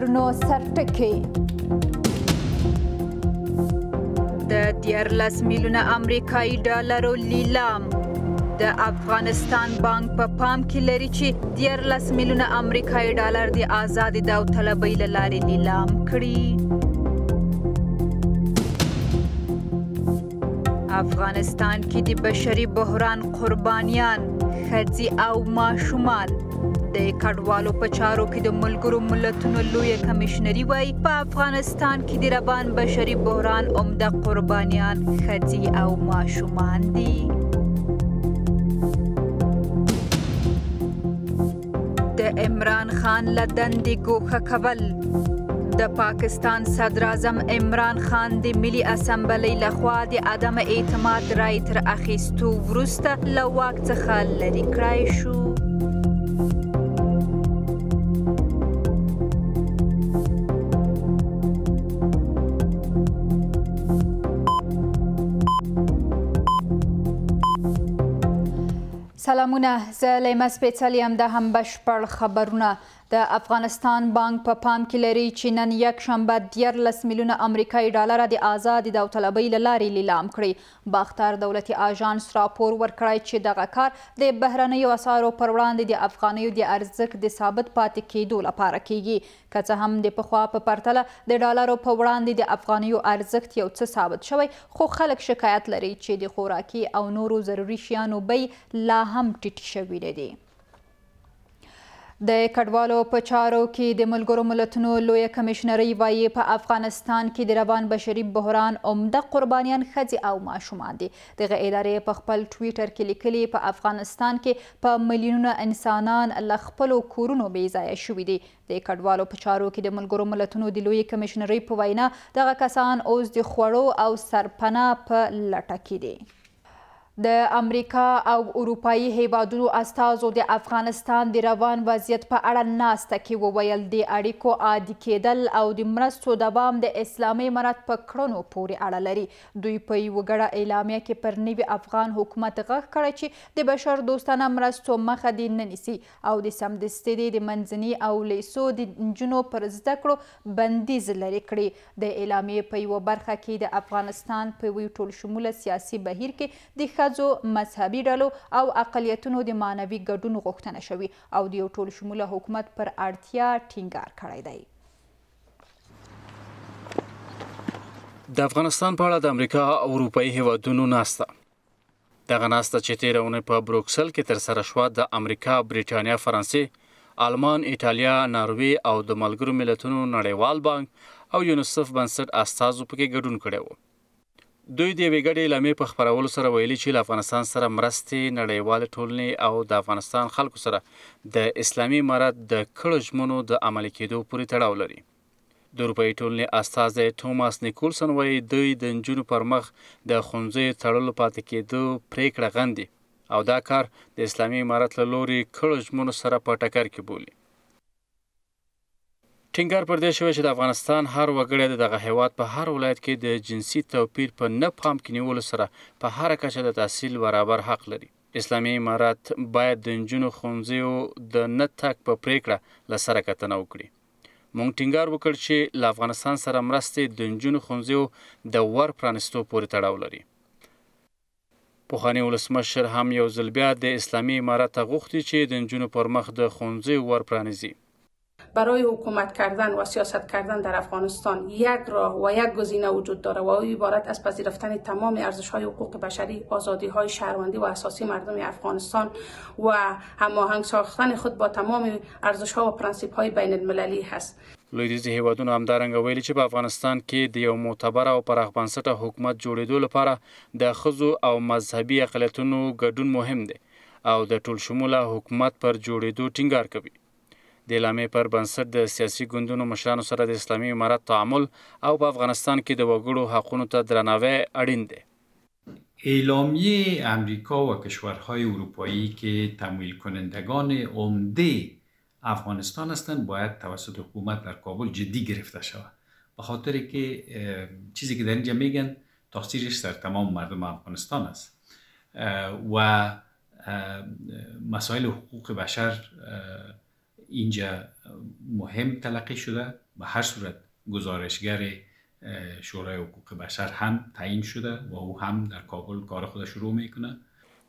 خبرونو سرټکي د 14 میلیونه امریکایي ډالرو لیلام د افغانستان بانک په پام کې لري چې 14 میلیونه امریکایي ډالر د آزادې داوطلبۍ له لارې لیلام کړي. افغانستان کې د بشري بحران قربانیان ښځې او ماشومان د کډوالو په چارو کې د ملګرو ملتونو لویه کمیشنري وایي په افغانستان کې د روان بشري بحران عمده قربانیان ښځې او ماشومان دي. د عمران خان له دندې ګوښه کول. د پاکستان صدر اعظم عمران خان د ملي اسمبلۍ لخوا د عدم اعتماد رای تر اخیستو وروسته له واک څخه لرې کړای شو. سلامونه، زه لیمه سپیڅلې یم. د هم بشپړ خبرونه. د افغانستان بانک په پام کې لري چې نن یک شنبه 14 میلیونه امریکایي ډالره د آزادې داوطلبۍ له لارې لیلام کړي. باختر دولتي آژانس راپور ورکړی چې دغه کار د بهرنیو اسعارو پر وړاندې د افغانیو د ارزښت د ثابت پاتې کېدو لپاره کیږي. که څه هم د پخوا په پرتله د ډالرو په وړاندې د افغانیو ارزښت یو څه ثابت شوی، خو خلک شکایت لري چې د خوراکي او نورو ضروري شیانو بیې لا هم ټیټې شوي دي. د کډوالو په چارو کې د ملګرو ملتونو لویه کمیشنري وایي په افغانستان کې د روان بشري بحران عمده قربانیان ښځې او ماشومان دي. دغه ادارې په خپل ټویټر کې لیکلي په افغانستان کې په میلیونونه انسانان له خپلو کورونو بې ځایه شوي دي. د کډوالو په چارو کې د ملګرو ملتونو د لویې کمیشنرۍ په وینا دغه کسان اوس د خوړو او سرپناه په لټه کې دي. د امریکا او اروپایي هیوادونو استازو د افغانستان د روان وضعیت په اړه ناسته کې وویل د اړیکو عادي کېدل او د مرستو دوام د اسلامي امارت په کړنو پورې اړه لري. دوی په یوه ګډه اعلامیه کې پر نوي افغان حکومت غږ کړی چې د بشر دوستانه مرستو مخه دې نه نیسي او د سمدستي د منځني او لیسو د نجونو پر زده کړو بندیز لرې کړي. د اعلامیې په یوه برخه کې د افغانستان په یو ټول شموله سیاسي بهیر کې د ښځو، مذهبي ډلو او اقلیتونو د معنوي ګډون غوښتنه شوې او د یو ټول شموله حکومت پر اړتیا ټینګار کړی دی. د افغانستان په اړه د امریکا او اروپایي هیوادونو ناسته. دغه ناسته چې تېره اونۍ په بروکسل کې ترسره شوه د امریکا، بریټانیا، فرانسې، آلمان، ایټالیا، ناروې او د ملګرو ملتونو نړیوال بانک او یونیسف بنسټ استازو پکې ګډون کړی و. دوی د یوې ګډې اعلامیې په خپرولو سره ویلي چې له افغانستان سره مرستې نړیوالې ټولنې او د افغانستان خلکو سره د اسلامي امارت د کړو ژمنو د عملي کېدو پورې تړاو لري. د اروپایي ټولنې استازی توماس نیکولسن وایي دوی د نجونو پر مخ د ښوونځیو تړلو پاتې کېدو پریکړه غندي او دا کار د اسلامي امارت له لوري کړو ژمنو سره په ټکر کې بولي. ټینګار پر دې شوی چې د افغانستان هر وګړی د دغه هیواد په هر ولایت کې د جنسي توپیر په نه پام کې نیولو سره په هره کچه د تحصیل برابر حق لري. اسلامي امارت باید د نجونو ښوونځیو د نه تګ په پریکړه له سره کتنه وکړي. موږ ټینګار وکړ چې له افغانستان سره مرستې د نجونو ښوونځیو د ور پرانستو پورې تړاو لري. پخواني ولسمشر هم یو ځل بیا د اسلامي امارت غوښتي چې د نجونو پر مخ د ښوونځیو ور پرانیزي. برای حکومت کردن و سیاست کردن در افغانستان یک راه و یک گزینه وجود داره و او عبارت از پذیرفتن تمام ارزش‌های حقوق بشری، آزادی‌های شهروندی و اساسی مردم افغانستان و هماهنگ ساختن خود با تمام ارزش‌ها و پرنسیپ‌های بین المللی هست. لویدیځ هیوادونو همدارنګه ویلي چې په افغانستان کې د یو معتبر او پراخ بنسټه حکومت جوړېدو لپاره د ښځو او مذهبي اقلیتونو ګډون مهم دی او د ټول شموله حکومت پر جوړېدو ټینګار کوي. د اعلامیې پر بنسټ د سیاسي ګوندونو مشرانو سره د اسلامي امارت تعامل او په افغانستان کې د وګړو حقونو ته درناوی اړین دی. اعلامیه امریکا و کشورهای اروپایی که تمویل کنندگان عمده افغانستان هستند باید توسط حکومت در کابل جدی گرفته شود، به خاطر که چیزی که در اینجا میگن تاثیرش در تمام مردم افغانستان است و مسائل حقوق بشر اینجا مهم تلقی شده به هر صورت گزارشگر شورای حقوق بشر هم تعیین شده و او هم در کابل کار خودش شروع میکنه.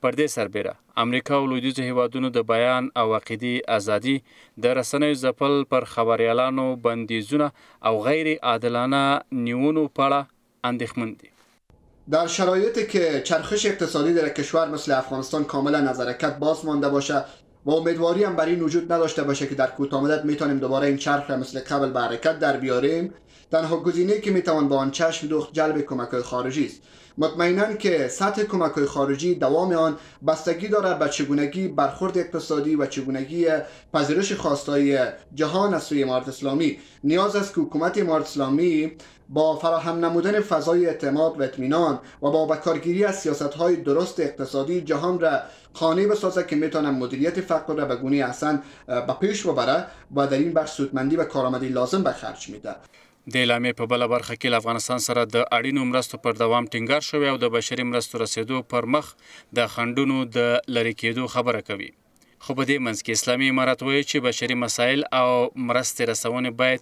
پر دې سربیره امریکا او لویدیځو هیوادونو د بیان او عقیدې ازادي د رسنیو ځپل پر خبریالانو بندیزونه او غیر عادلانه نیونو په اړه اندېښمن دي. در شرایطی که چرخش اقتصادی در کشور مثل افغانستان کاملا از حرکت باز مانده باشه و امیدواری هم بر این وجود نداشته باشه که در کوتاه مدت میتونیم دوباره این چرخ را مثل قبل به حرکت در بیاریم، تنها گزینه‌ای که میتوان با آن چشم دوخت جلب کمک‌های خارجی است. مطمئناً که سطح کمک‌های خارجی دوام آن بستگی دارد به چگونگی برخورد اقتصادی و چگونگی پذیرش خواستهای جهان از سوی امارت اسلامی. نیاز است که حکومت امارت اسلامی با فراهم نمودن فضای اعتماد و اطمینان و با بکارگیری از سیاست‌های درست اقتصادی جهان را خانه بسازد که میتونه مدیریت فقر را به گونه احسن به پیش ببره و در این بخش سودمندی و کارآمدی لازم به خرج میده. د اعلامیې په بله برخه کې له افغانستان سره د اړینو مرستو پر دوام ټینګار شوی او د بشري مرستو رسیدو پر مخ د خنډونو د لرې کېدو خبره کوي. خو په دې منځ کې اسلامي امارت وایي چې بشري مسایل او مرستې رسونې باید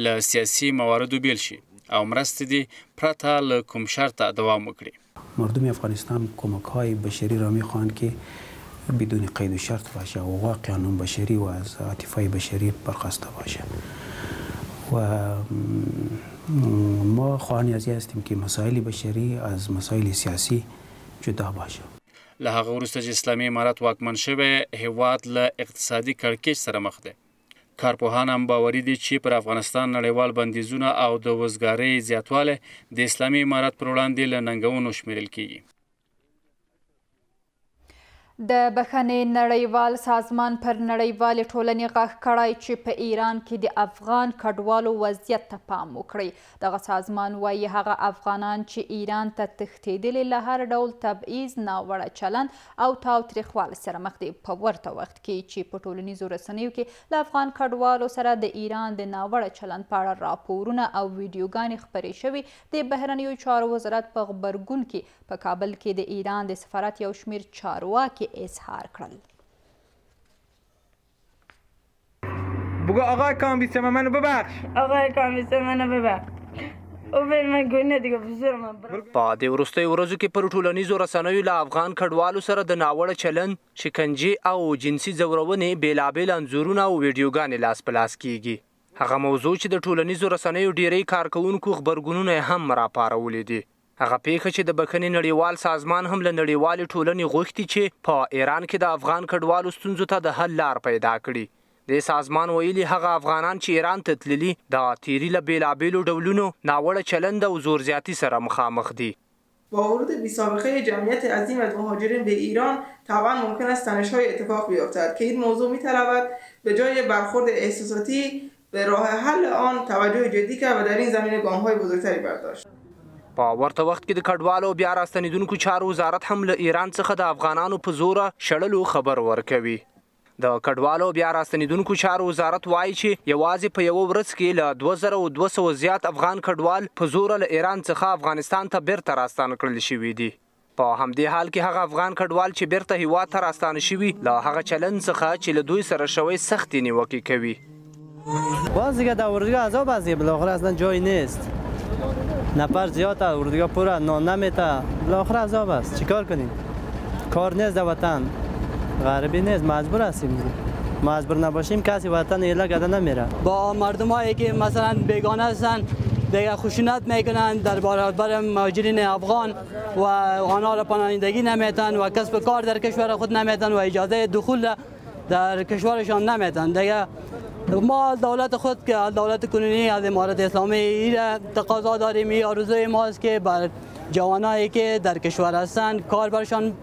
له سیاسي مواردو بیل شي او مرستې دې پرته له کوم شرطه دوام وکړي. مردم افغانستان کمک‌های بشری را می‌خواهند که بدون قید و شرط باشه و واقعاً اون بشری و از عاطفه بشری برخواسته باشه. و ما خواهان ازی هستیم که مسائل بشری از مسائل سیاسی جدا باشه. له هغه وروسته چې اسلامي امارت واکمن شوی هیواد له اقتصادي کړکېچ سره مخ دی. کارپوهان هم باوري دي چې پر افغانستان نړیوال بندیزونه او د وزګارۍ زیاتوالی د اسلامي امارت پر وړاندې له ننګونو شمیرل کیږي. د بخښنې نړیوال سازمان پر نړیوالې ټولنې غږ کړی چې په ایران کې د افغان کډوالو وضعیت ته پام وکړي. دغه سازمان وایي هغه افغانان چې ایران ته تښتېدلي له هر ډول تبعیض، ناوړه چلند او تاوتریخوالي سره مخ دي. په ورته وخت کې چې په ټولنیزو رسنیو کې له افغان کډوالو سره د ایران د ناوړه چلند په اړه راپورونه او ویډیوګانې خپرې شوي، د بهرنیو چارو وزارت په غبرګون کې په کابل کې د ایران د سفارت یو شمېر چارواکي اظهار کړل. بگو آقای کامبیسه منو ببخش. آقای کامبیسه منو ببخش. او بل من ګونه دیگه بزر من. په دې وروستیو ورځو کې پر ټولنیزو رسنیو له افغان کډوالو سره د ناوړه چلند، شکنجې او جنسي ځورونې بېلابېل انځورونه او ویډیوګانې لاس په لاس کیږي. هغه موضوع چې د ټولنیزو رسنیو ډیری کارکوونکو خبرګونونه هم راپارولي دي. هغه پیښه چې د بخښنې نړیوال سازمان هم له نړیوالې ټولنې غوښتي چې په ایران کې د افغان کډوالو ستونزو ته د حل لار پیدا کړي. د سازمان ویلي هغه افغانان چې ایران ته تللي د تیري له بېلابېلو ډولونو ناوړه چلند او زور زیاتي سره مخامخ دي. با ورود بی‌سابقه جمعیت عظیم از مهاجرین به ایران طبعا ممکن است تنش‌های اتفاق بیفتد که این موضوع می‌طلبد به جای برخورد احساساتی به راه حل آن توجه جدی کرد و در این زمینه گام‌های بزرگتری برداشت. په ورته وخت کې د کډوالو بیا راستنیدونکو چارو وزارت هم له ایران څخه د افغانانو په زوره شړلو خبر ورکوي. د کډوالو بیا راستنیدونکو چارو وزارت وایي چې یوازې په یوه ورځ کې له 2200 زیات افغان کډوال په زوره له ایران څخه افغانستان ته بیرته راستانه کړل شوي دي. په همدې حال کې هغه افغان کډوال چې بیرته هیواد ته راستانه شوي له هغه چلند څخه چې له دوی سره شوی سختې نیوکې کوي. باز دیگه در اردوگاه عذاب است، بالاخره اصلا جایی نیست. نفر زیاده، اردوگاه پر نان نمیته، بالاخره عذاب است. چیکار کنیم؟ کار نیست در وطن، غریبی نیست، مجبور هستیم. مجبور نباشیم کسی وطن ایله گده نمیره. با مردمایی که مثلا بیگانه هستن دیگه خشونت میکنن در برابر مهاجرین افغان و آنها را پناهندگی نمیتن و کسب کار در کشور خود نمیتن و اجازه دخول در کشورشان نمیتن. دیگه ما دولت خود که دولت کنونی از امارت اسلامی این تقاضا داریم، این آرزوی ماست که بر جوانایی که در کشور هستند کار برشان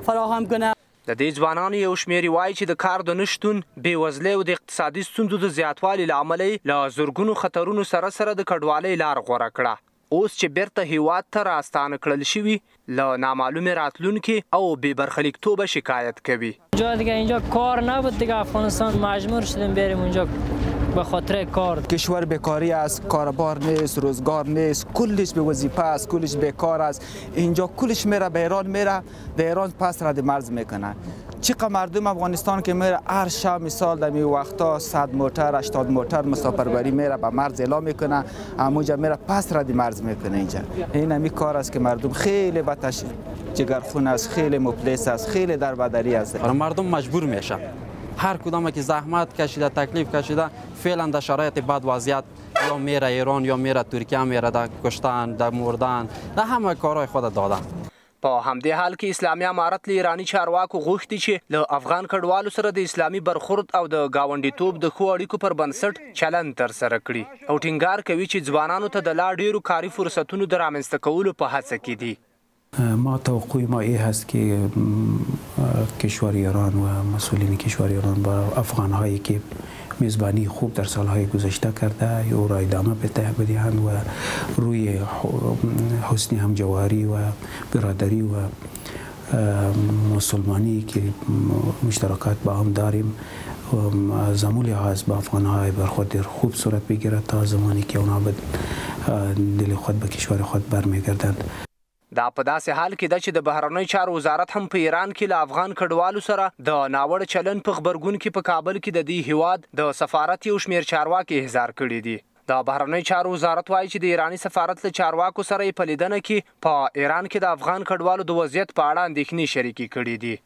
فراهم کنه. د دې ځوانانو یو شمېر وایي چې د کار د نشتون، بېوزلۍ او د اقتصادي ستونزو د زیاتوالي له امله له زرګونو خطرونو سره سره د کډوالۍ لار غوره کړه. اوس چې بیرته هیواد ته راستانه کړل شوي له نامعلومې راتلونکي او بې برخلیکتوبه شکایت کوي. جا دیگه اینجا کار نبود دیگه، افغانستان مجبور شدیم بریم اونجا به خاطر کار. کشور بیکاری است، کاربار نیست، روزگار نیست، کلش به وظیفه است، کلش بیکار است. اینجا کلش میره به ایران، میره به ایران پس رد مرز میکنه. چقدر مردم افغانستان که میره هر شب مثال در می وقتا 100 موتر 80 موتر مسافربری میره به مرز اعلام میکنه، همونجا میره پس رد مرز میکنه. اینجا این همی کار است که مردم خیلی بتش جگرخون است، خیلی مفلس است، خیلی در بدری است. مردم مجبور میشن هر کدام که زحمت کشیده تکلیف کشیده فعلا در شرایط بد وضعیت یا میره ایران یا میره ترکیه، میره در کشتن، در مردن، در همه کارهای خود دادن. په همدې حال کې اسلامي امارت له ایراني چارواکو غوښتي چې له افغان کډوالو سره د اسلامي برخورد او د ګاونډیتوب د ښو اړیکو پر بنسټ چلند ترسره کړي او ټینګار کوي چې ځوانانو ته د لا ډیرو کاري فرصتونو د رامنځته کولو په هڅه کې دي. ما توقع ما این هست که کشور ایران و مسئولین کشور ایران با افغانهایی که میزبانی خوب در سالهای گذشته کرده او را ادامه بدهند و روی حسن همجواری و برادری و مسلمانی که مشترکات با هم داریم از همون لحاظ با افغانهای برخورد خوب صورت بگیرد تا زمانی که اونا به دل خود به کشور خود برمیگردند. دا په داسې حال کې ده چې د بهرنیو چارو وزارت هم په ایران کې له افغان کډوالو سره د ناوړه چلند په غبرګون کې په کابل کې د دې هیواد د سفارت یو شمېر چارواکي احضار کړي دي. د بهرنیو چارو وزارت وایي چې د ایراني سفارت له چارواکو سره یې په لیدنه کې په ایران کې د افغان کډوالو د وضعیت په اړه اندېښنې شریکې کړي دي.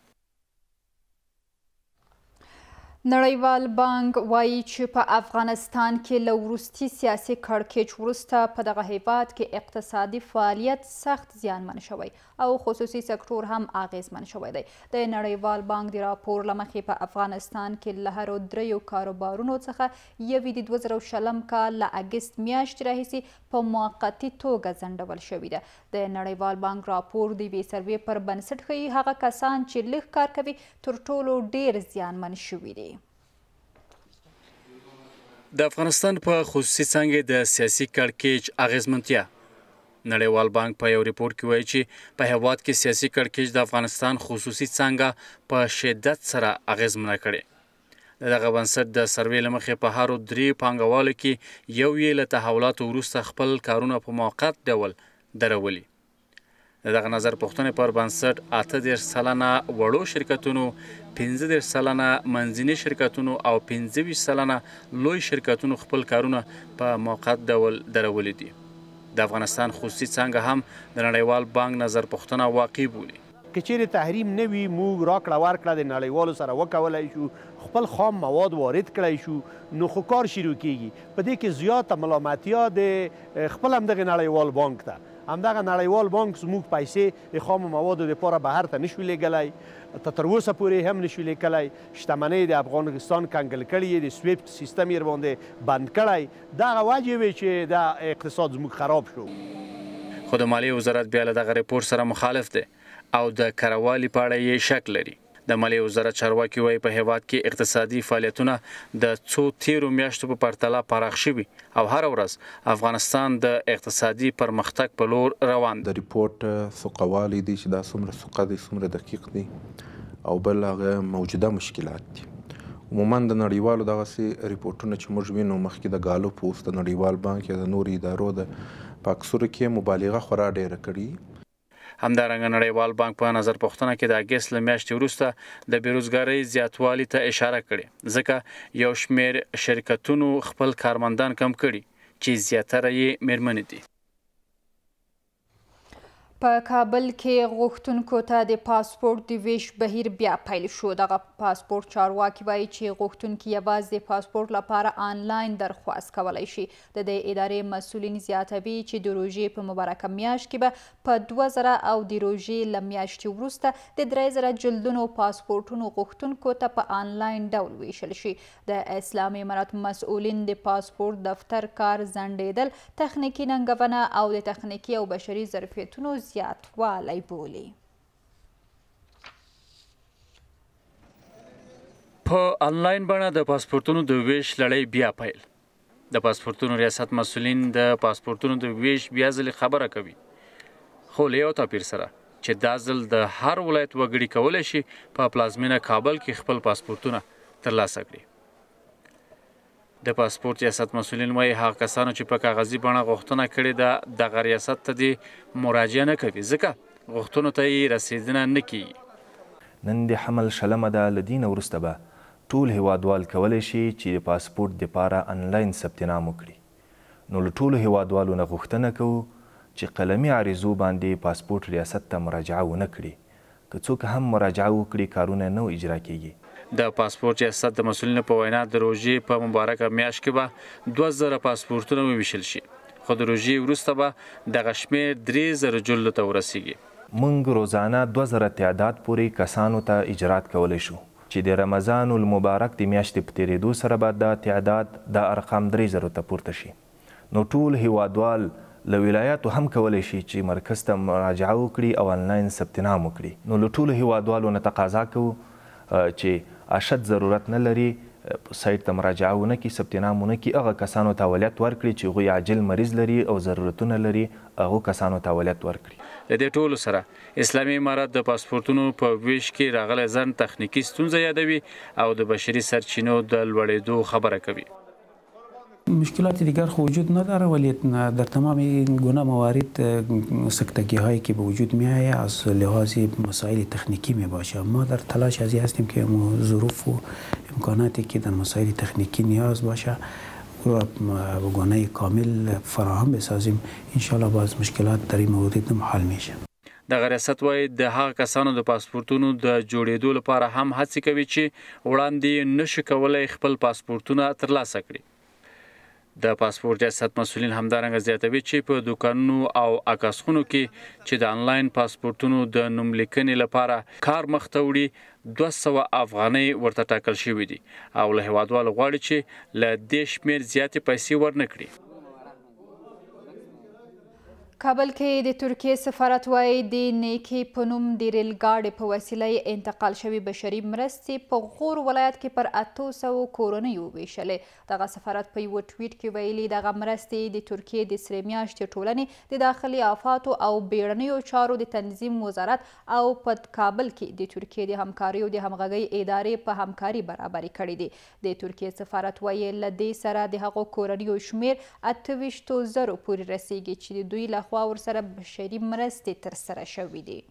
نړیوال بانک وایي چې په افغانستان کې له وروستي سیاسي کړکېچ وروسته په دغه هیواد کې اقتصادي فعالیت سخت زیانمن شوی او خصوصي سکتور هم اغیزمن شوی دی. د نړیوال بانک د راپور له مخې په افغانستان کې له هرو دریو کاروبارونو څخه یوې د 2020 کال له اګست میاشتې راهیسې په موقتي توګه ځنډول شوي ده. د نړیوال بانک راپور د یوې سروې پر بنسټ ښیي هغه کسان چې لږ کار کوي تر ټولو ډیر زیانمن شوي دي. د افغانستان په خصوصي څانګې د سیاسي کړکېچ اغیزمنتیا نړیوال بانک په یو ریپورت کې وایي چې په هیواد کې سیاسي کړکېچ د افغانستان خصوصي څانګه په شدت سره اغیزمنه کړې. دغه بنسټ د سروې له مخې په هرو درې پانګوالو کې یو یې له تحولاتو وروسته خپل کارونه په موقت ډول درولي. دغه نظر پوښتنې پر بنسټ 88 سلنه وړو شرکتونو، 15 سلنه منځني شرکتونو او 25 سلنه لوی شرکتونو خپل کارونه په موقت ډول درولي دي. د افغانستان خصوصي څانګه هم د نړیوال بانک نظر پوښتنه واقع بولي. که چیرې تحریم نه وي موږ راکړه ورکړه د نړیوالو سره وکولی شو، خپل خام مواد وارد کړی شو، نو خو کار شروع کیږي. په دې کې زیاته ملامتیا د خپل همدغه نړیوال بانک ته. همدغه نړیوال بانک زموږ پیسې د خام موادو لپاره بهر ته نشو لیږلی، تر اوسه پورې هم نشو لیکلی. شتمنۍ د افغانستان کنګل کړي، د سویفت سیستم یې باندې بند کړی. دغه وجې وې چې د اقتصاد زموږ خراب شو. خو د مالیې وزارت بیا له دغه ریپورت سره مخالف دی او د کروالي په اړه یې شک لري. د مالیې وزارت چارواکي وایي په هیواد کې اقتصادي فعالیتونه د څو تیرو میاشتو په پرتله پراخ شوي او هره ورځ افغانستان د اقتصادي پرمختګ په لور روان دی. د ریپورت ثقهوالی دی چې دا څومره ثقه دی، څومره دقیق دی، او بل هغه موجوده مشکلات دي. عموما د نړیوالو دغسې ریپورټونه چې موږ وینو مخکې د ګالوپ اوس د نړیوال بانک یا د نورو ادارو د په اکثرو کې مبالغه خورا ډیره کړې. همدارنګه نړیوال بانک په نظر پوښتنه کې د اګست له میاشتې وروسته د بیروزګارۍ زیاتوالي ته اشاره کړې، ځکه یو شمېر شرکتونو خپل کارمندان کم کړي چې زیاتره یې میرمنې دي. په کابل کې غوښتونکو ته د پاسپورت د ویش بهیر بیا پیل شو. دغه پاسپورت چارواکي وایي چې غوښتونکي یوازې د پاسپورت لپاره آنلاین درخواست کولی شي. د دې ادارې مسؤلین زیاتوي چې د روژې په مبارکه میاشت کې به په 2000 او د روژې له میاشتې وروسته د 3000 جلدونو پاسپورټونو غوښتونکو ته په آنلاین ډول ویشل شي. د اسلامي امارت مسؤلین د پاسپورت دفتر کار ځنډېدل تخنیکي ننګونه او د تخنیکي او بشري ظرفیتونو زیاتوالی بولي. په آنلاین بڼه د پاسپورتونو د ویش لړۍ بیا پیل. د پاسپورتونو ریاست مسؤلین د پاسپورتونو د ویش بیا ځلې خبره کوي، خو له یو توپیر سره چې دا ځل د هر ولایت وګړي کولی شي په پلازمینه کابل کې خپل پاسپورتونه ترلاسه کړي. د پاسپورت ریاست مسؤلین وایي هغه کسانو چې په کاغذي بڼه غوښتنه کړې ده دغه ریاست ته دې مراجعه نه کوي، ځکه غوښتنو ته یې رسېدنه نه کیږي. نن د حمل شلمه ده. له دې نه وروسته به ټول هیوادوال کولی شي چې د پاسپورټ دپاره انلاین ثبت نام وکړي. نو له ټولو هیوادوالو نه غوښتنه کوو چې قلمي عریضو باندې پاسپورټ ریاست ته مراجعه ونه کړي. که څوک هم مراجعه وکړي کارونه نه اجرا کیږي. د پاسپورټ ریاست د مسؤلینو په وینا د روژې په مبارکه میاشت کې به 2000 پاسپورټونه وویشل شي، خو د روژې وروسته به دغه شمېر 3000 جلدو ته ورسیږي. موږ روزانه 2000 تعداد پورې کسانو ته اجرات کولی شو چې د رمضان المبارک د میاشتې په تېرېدو سره به دا تعداد د ارقام 3000 ته پورته شي. نو ټول هیوادوال له ولایاتو هم کولی شي چې مرکز ته مراجعه وکړي او انلاین ثبت نام وکړي. نو له ټولو هیوادوالو نه تقاضا کوو چې اشد ضرورت نه لري سایټ ته مراجعه ونه کړي، ثبت نام ونه کړي. هغه کسانو ته اولویت ورکړي چې هغوی عاجل مریض لري او ضرورتونه لري، هغو کسانو ته اولویت ورکړي. له دې ټولو سره اسلامي امارت د پاسپورټونو په ویش کې راغلی ځنډ تخنیکي ستونزه یادوي او د بشري سرچینو د لوړېدو خبره کوي. مشکلات دیگر خب وجود نداره، ولی در تمام این گونه موارد سکتگی هایی که به وجود می آید از لحاظ مسائل تکنیکی می باشه. ما در تلاش ازی هستیم که ظروف و امکاناتی که در مسائل تکنیکی نیاز باشه و به گونه کامل فراهم بسازیم. انشالله باز مشکلات در این مورد حل میشه. دغه ریاست وایي د هغه کسانو د پاسپورتونو د جوړېدو لپاره هم هڅې کوي چې وړاندې نشي کولی خپل پاسپورتونه ترلاسه کړي. د پاسپورټ ریاست مسؤلین همدارنګه زیاتوي چې په دوکانونو او عکاسخونو کې چې د انلاین پاسپورټونو د نوملیکنې لپاره کار مخته وړي 200 افغانۍ ورته ټاکل شوي دي او له هیوادوالو غواړي چې له دې شمېر زیاتې پیسې ورنه کړي. کابل کې د ترکیې سفارت وایي د نیکي په نوم د ریل ګاډي په وسیله انتقال شوي بشري مرستې په غور ولایت کې پر 800 کورنیو ویشلې. دغه سفارت په یوه ټویټ کې ویلي دغه مرستې د ترکیې د سرې میاشتې ټولنې د داخلي آفاتو او بیړنیو چارو د تنظیم وزارت او په کابل کې د ترکیې د همکارۍ او د همغږۍ ادارې په همکاري برابري کړي دي. د ترکیې سفارت وایي له دې سره د هغو کورنیو شمیر 28,000 پورې رسیږي چې د دوی له خوا ورسره بشري مرستې ترسره شوي دي.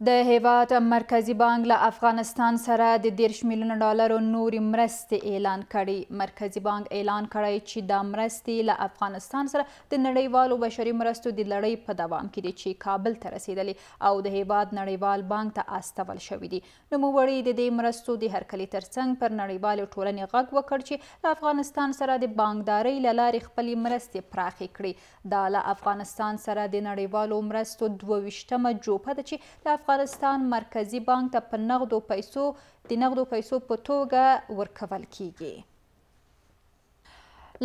د هیواد مرکزی بانک له افغانستان سره د 10 میلیونه ډالرو نورې مرستې اعلان کړي. مرکزی بانک اعلان کړی چې دا مرستې له افغانستان سره د نړیوالو بشري مرستو د لړۍ په دوام کې دي چې کابل ته رسیدلې او د هیواد نړیوال بانک ته استول شوي دي. نوموړي د دې مرستو د هرکلي ترڅنګ پر نړیوالې ټولنې غږ وکړ چې له افغانستان سره د بانکدارۍ له لارې خپلې مرستې پراخې کړي. دا له افغانستان سره د نړیوالو مرستو 22مه جوپه ده چې د افغانستان مرکزی بانک ته په نغدو پیسو په توګه ورکول کیږي.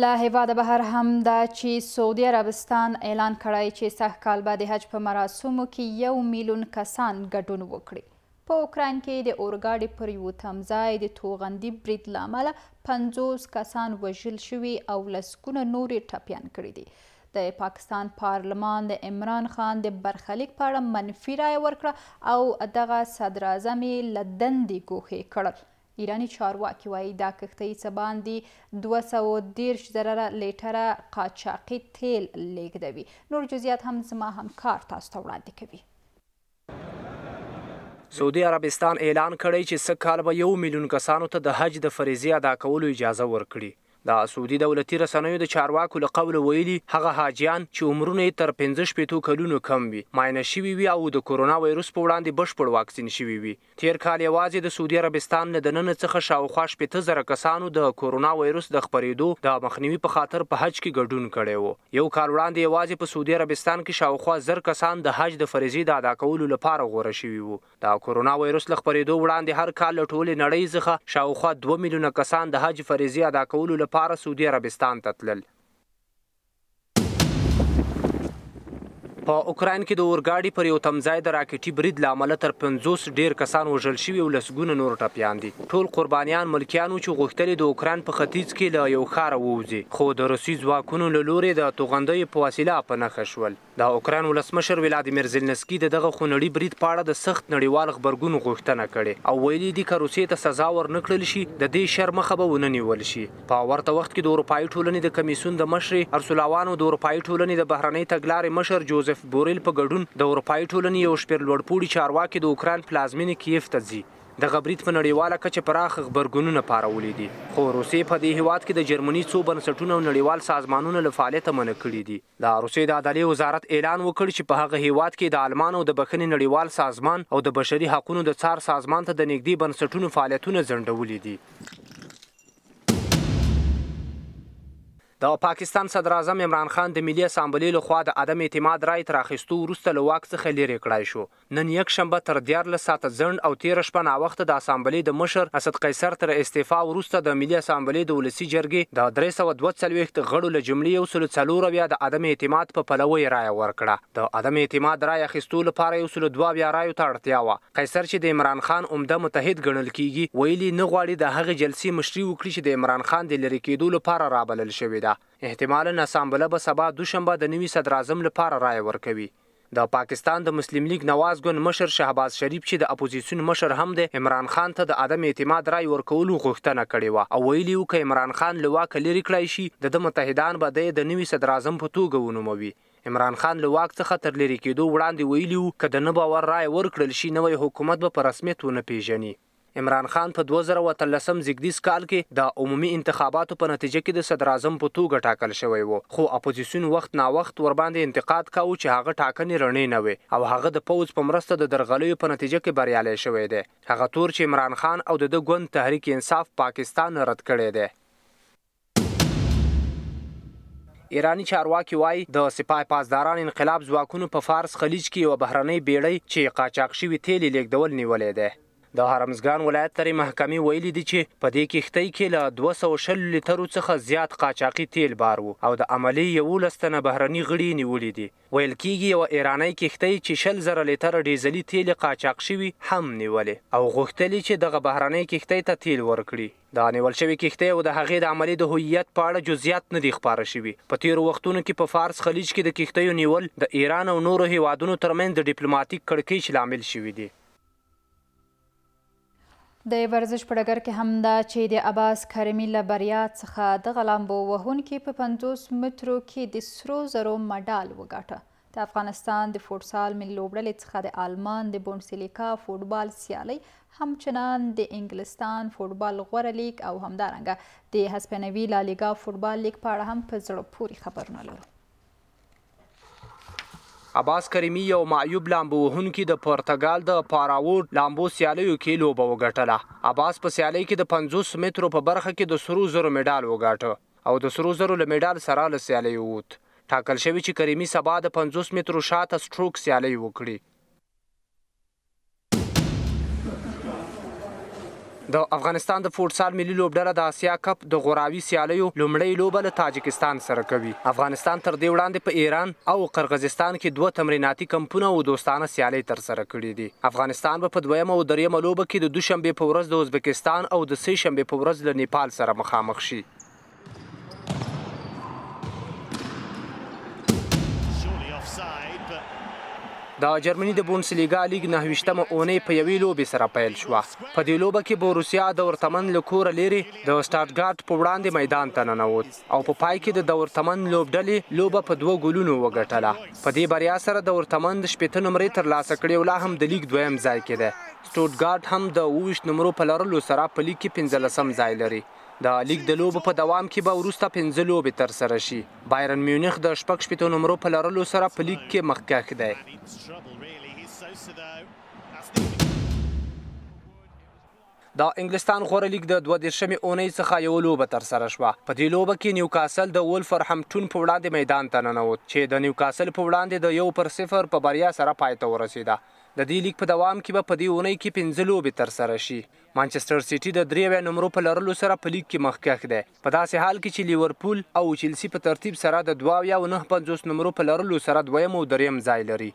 له هیواده بهر هم دا چې سعودي عربستان اعلان کړی چې سږ کال به د حج په مراسمو کې 1 میلیون کسان ګډون وکړي. په اوکراین کې د اورګاډي پر یوه تمځای د توغندي برید له امله 50 کسان وژل شوي او لسګونه نورې ټپیان کړي دي. د پاکستان پارلمان د عمران خان د برخلیک په اړه منفي رایه ورکړه او دغه صدر اعظم یې له دندې ګوښې کړل. ایراني چارواکي وایي دا کښتۍ څه باندې 210,000 لیټره قاچاقي تیل لیږدوي. نور جزئیات هم زما همکار تاسو ته وړاندې کوي. سعودي عربستان اعلان کړی چې سږ کال به 1 میلیون کسانو ته د حج د فریضې ادا کولو اجازه ورکړي. د سعودي دولتي رسنیو د چارواکو له قوله ویلي هغه حاجیان چې عمرونه یې تر 15 کلونو کم وي، معاینه شوي وي او د کورونا وایروس په وړاندې بشپړ واکسین شوي وي. تیر کال یوازې د سعودي عربستان له دننه څخه شاوخوا 80,000 کسانو د کورونا وایروس د خپرېدو د مخنیوي په خاطر په حج کې ګډون کړی و. یو کال وړاندې یوازې په سعودي عربستان کې شاوخوا 1000 کسان د حج د فریضې د ادا کولو لپاره غوره شوي وو. د کورونا وایروس له خپرېدو وړاندې هر کال له ټولې نړۍ څخه شاوخوا 2 میلیونه کسان د حج فریضې ادا کولو لپاره سعودي عربستان ته تلل. په اوکراین کې د اورګاډي پر یو تمځای د راکټي برید له امله تر 50 ډیر کسان وژل شوي او لسګونه نور ټپیان دي. ټول قربانیان ملکیانو چې غوښتل د اوکراین په ختیځ کې له یو ښاره ووځي، خو د روسي ځواکونو له لوري د توغندیو په وسیله په نښه شول. د اوکراین ولسمشر ولادیمیر زیلنسکي دغه خونړي برید په اړه د سخت نړیوال غبرګون غوښتنه کړې او ویلي دي که روسیې ته سزا ورنکړل شي د دې شر مخه به ونه نیول شي. په ورته وخت کې د اروپایي ټولنې د کمیسیون د مشرې ارسولا وان او د اروپایي ټولنې د بهرنۍ تګلارې مشر جوزف بوریل په ګډون د اروپایي ټولنې یو شمېر لوړپوړي چارواکي د اوکراین پلازمینې کیف ته ځي. دغه برید په نړیواله کچه پراخ غبرګونونه پارولي دي، خو روسیې په دې هیواد کې د جرمني څو بنسټونو او نړیوال سازمانونو له فعالیته منع کړي دي. د روسیې د عدلیې وزارت اعلان وکړ چې په هغه هیواد کې د آلمان او د بخښنې نړیوال سازمان او د بشري حقونو د څار سازمان ته د نږدې بنسټونو فعالیتونه ځنډولي دي. د پاکستان صدر اعظم عمران خان د ملي اسامبلې لخوا د عدم اعتماد رای تر اخیستو وروسته له واک څخه لرې کړای شو. نن یکشنبه تر 14 ساعته ځنډ او تېره شپه ناوخته د اسامبلې د مشر اسد قیصر تر استعفا وروسته د ملي اسامبلې د ولسي جرګې د 342 غړو له جملې 140 د عدم اعتماد په پلوۍ رایه ورکړه. د عدم اعتماد رای اخیستو لپاره 102 رایو ته اړتیا وه. قیصر چې د عمران خان عمده متحد ګڼل کیږي ویلي نه غواړي د هغې جلسې مشري وکړي چې د عمران خان د لرې کېدو لپاره رابلل شوې ده. احتمالاً اسامبله به سبا دوشنبه د نوي صدر اعظم لپاره رایه ورکوي. د پاکستان د مسلم لیگ نواز ګوند مشر شهباز شریف چې د اپوزیسیون مشر هم د عمران خان ته د عدم اعتماد رای ورکولو غوښتنه کړې وه او ویلي وو که عمران خان له واکه لرې کړی شي د متحدان به د نوي صدر اعظم په توګه ونوموي. عمران خان له واک څخه تر لرې کېدو وړاندې ویلي وو که د نه باور رای ورکړل شي نوی حکومت به په رسمیت ونه پیژني. عمران خان په 2013 زیږدیز کال کې د عمومي انتخاباتو په نتیجه کې د صدر اعظم په توګه ټاکل شوی و، خو اپوزیسیون وخت ناوخت ورباندې انتقاد کاوه چې هغه ټاکنې رڼې نه وي او هغه د پوځ په مرسته د درغلیو په نتیجه کې بریالی شوی دی. هغه تور چې عمران خان او د ګوند تحریک انصاف پاکستان رد کړی دی. ایرانی چارواکي وایي د سپاه پاسداران انقلاب ځواکونو په فارس خلیج کې یوه بهرنۍ بیړۍ چې قاچاق شوي تیل یې لیږدول نیولی دی. د هرمزګان ولایت ترې محکمې ویلي دي چې په دې کښتۍ کې له 260 لیترو څخه زیات قاچاقي تیل بار و او د عملي 11 تنه بهرني غړي نیولي دي. ویل کېږي یوه ایرانی کښتۍ چې 100,000 لیتره ډیزلي تیل قاچاق شوي هم نیولې او غوښتلي چې دغه بهرنۍ کښتۍ ته تیل ورکړي. د نیول شوې کښتۍ او د هغې د عملي د هویت په اړه جزئیات نه دي خپاره شوي. په تېرو وختونو کې په فارس خلیج کې د کښتیو نیول د ایران او نورو هیوادونو ترمنځ د ډیپلوماتیک کړکېچ لامل شوي دي. د ورزش په ډګر کې هم دا چې د عباس کریمي له بریا څخه دغه لامبو وهونکي په 50 مترو کې د سرو زرو مډال وګاټه. د افغانستان د فوټسال ملي لوبډلې څخه د آلمان د بونډسلیګا فوټبال سیالۍ همچنان د انګلستان فوټبال غوره لیګ او همدارنګه د هسپانوي لالیګا فوټبال لیګ په اړه هم په زړه پورې خبرونه لرو. عباس کریمي یو معیوب لامبو وهونکي د پرتګال د پاراوډ لامبو سیالیو کې لوبه وګټله. عباس په سیالۍ کې د 50 مترو په برخه کې د سرو زرو مډال وګاټه او د سرو زرو له مډال سره له سیالۍ ووت. ټاکل شوي چې کریمي سبا د 50 مترو شاته سټروک سیالۍ وکړي. د افغانستان د فوټسال ملي لوبډله د اسیا کپ د غوراوي سیالیو لومړۍ لوبه له تاجکستان سره کوي. افغانستان تر دې وړاندې په ایران او قرغیزستان کې 2 تمریناتي کمپونه او دوستانه سیالۍ ترسره کړي دي. افغانستان به په دویمه او دریمه لوبه کې د دوشنبې په ورځ د ازبکستان او د سه شنبې په ورځ له نیپال سره مخامخ شي. د جرمني د بونډسلیګا لیګ 9 اونۍ په یوې لوبې سره پیل شوه. په دې لوبه کې بوروسیا دورتمن له کوره لرې د شټاتګارت په وړاندې میدان ته ننوت او په پای کې د دورتمن لوبډلې لوبه په 2 ګولونو وګټله. په دې بریا سره دورتمن د 80 نمرې ترلاسه کړې او لا هم د لیګ دویم ځای کې ده. شټوټګارت هم د 20 نمرو په لرلو سره په لیګ کې 15 ځای لري. د لیګ د لوبو په دوام کې به وروسته 5 لوبې ترسره شي. بایرن میونخ د 60 نمرو په لرلو سره په لیګ کې مخکښ دی. د انګلستان غوره لیګ د 22 اونۍ څخه یو لوبه ترسره شوه. په دې لوبه کې نیوکاسل د ولفرهمپټون په وړاندې میدان ته ننوت چې د نیوکاسل په وړاندې د 1-0 په بریا سره پای ته ورسېده. د دې لیګ په دوام کې به په دې اونۍ کې 5 لوبې ترسره شي. مانچستر سیټي د 3 نمرو په لرلو سره په لیګ کې مخکښ دی. په داسې حال کې چې لیورپول او چلسي په ترتیب سره د 2 او 9 نمرو په لرلو سره دویم او دریم ځای لري.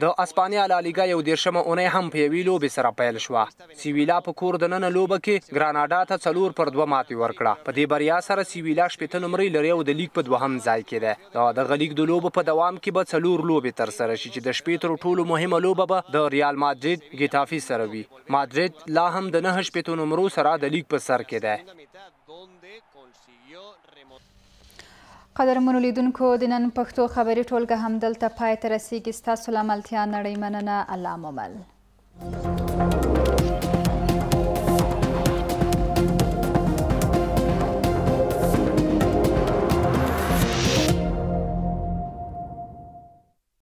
د اسپانیا لالیګا یو 13مه اونۍ هم په یوې لوبې سره پیل شوه. سیویلا په کور دننه لوبه کې ګراناډا ته 4-2 ماتې ورکړه. په دې بریا سره سیویلا 80 نمرې لري او د لیګ په 2م ځای کې ده. د دغه لیګ د لوبو په دوام کې به 4 لوبې ترسره شي چې د شپې تر ټولو مهمه لوبه به د ریال مادرید ګیتافي سره وي. مادرید لا هم د 9 نمرو سره د لیګ په سر کې ده. قدرمنو لیدونکو د نن پښتو خبري ټولګه هم دلته پای ته رسیږي. ستاسو له ملتیا نړۍ مننه. الله مو مل.